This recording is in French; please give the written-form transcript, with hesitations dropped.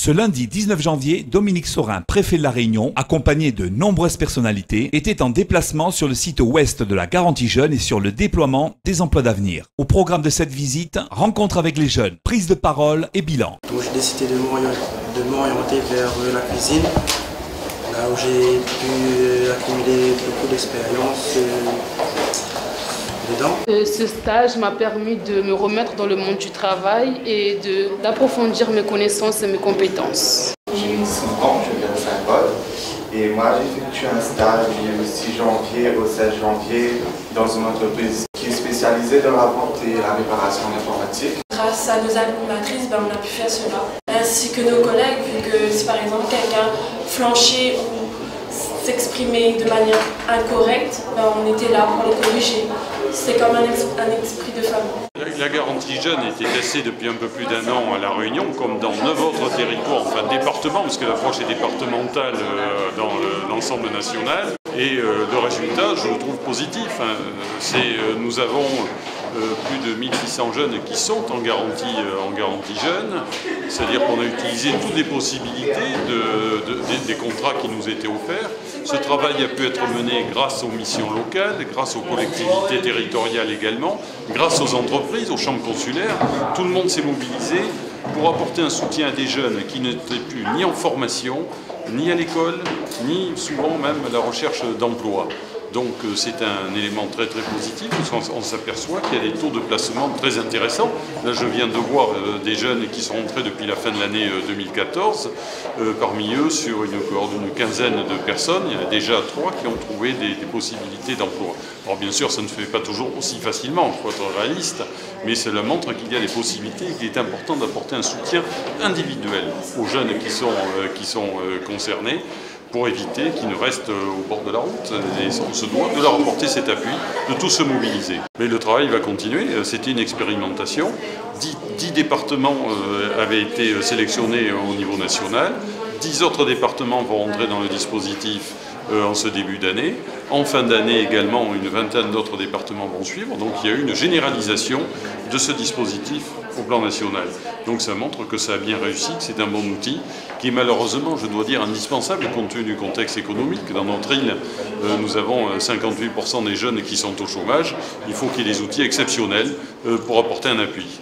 Ce lundi 19 janvier, Dominique Saurin, préfet de La Réunion, accompagné de nombreuses personnalités, était en déplacement sur le site ouest de la Garantie Jeunes et sur le déploiement des emplois d'avenir. Au programme de cette visite, rencontre avec les jeunes, prise de parole et bilan. Donc j'ai décidé de m'orienter vers la cuisine, là où j'ai pu accumuler beaucoup d'expérience dedans. Ce stage m'a permis de me remettre dans le monde du travail et d'approfondir mes connaissances et mes compétences. J'ai 5 ans, je viens de Saint-Paul et moi j'ai effectué un stage du 6 janvier au 16 janvier dans une entreprise qui est spécialisée dans la vente et la réparation informatique. Grâce à nos animatrices, on a pu faire cela, ainsi que nos collègues, vu que si par exemple quelqu'un flanchait ou s'exprimait de manière incorrecte, on était là pour les corriger. C'est comme un esprit de famille. La garantie jeune était testée depuis un peu plus d'1 an à La Réunion, comme dans 9 autres territoires, enfin départements, parce que l'approche est départementale dans l'ensemble national. Et le résultat, je le trouve positif. Nous avons plus de 1600 jeunes qui sont en garantie jeune, c'est-à-dire qu'on a utilisé toutes les possibilités des contrats qui nous étaient offerts. Ce travail a pu être mené grâce aux missions locales, grâce aux collectivités territoriales également, grâce aux entreprises, aux chambres consulaires. Tout le monde s'est mobilisé pour apporter un soutien à des jeunes qui n'étaient plus ni en formation, ni à l'école, ni souvent même à la recherche d'emploi. Donc c'est un élément très très positif parce qu'on s'aperçoit qu'il y a des taux de placement très intéressants. Là je viens de voir des jeunes qui sont rentrés depuis la fin de l'année 2014. Parmi eux, sur une cohorte d'une quinzaine de personnes, il y en a déjà 3 qui ont trouvé des possibilités d'emploi. Alors bien sûr ça ne se fait pas toujours aussi facilement, il faut être réaliste, mais cela montre qu'il y a des possibilités et qu'il est important d'apporter un soutien individuel aux jeunes qui sont concernés, pour éviter qu'ils ne restent au bord de la route. Et on se doit de leur apporter cet appui, de tous se mobiliser. Mais le travail va continuer, c'était une expérimentation. 10 départements avaient été sélectionnés au niveau national, 10 autres départements vont rentrer dans le dispositif en ce début d'année. En fin d'année également, une vingtaine d'autres départements vont suivre. Donc il y a eu une généralisation de ce dispositif au plan national. Donc ça montre que ça a bien réussi, que c'est un bon outil, qui est malheureusement, je dois dire, indispensable compte tenu du contexte économique. Dans notre île, nous avons 58% des jeunes qui sont au chômage. Il faut qu'il y ait des outils exceptionnels pour apporter un appui.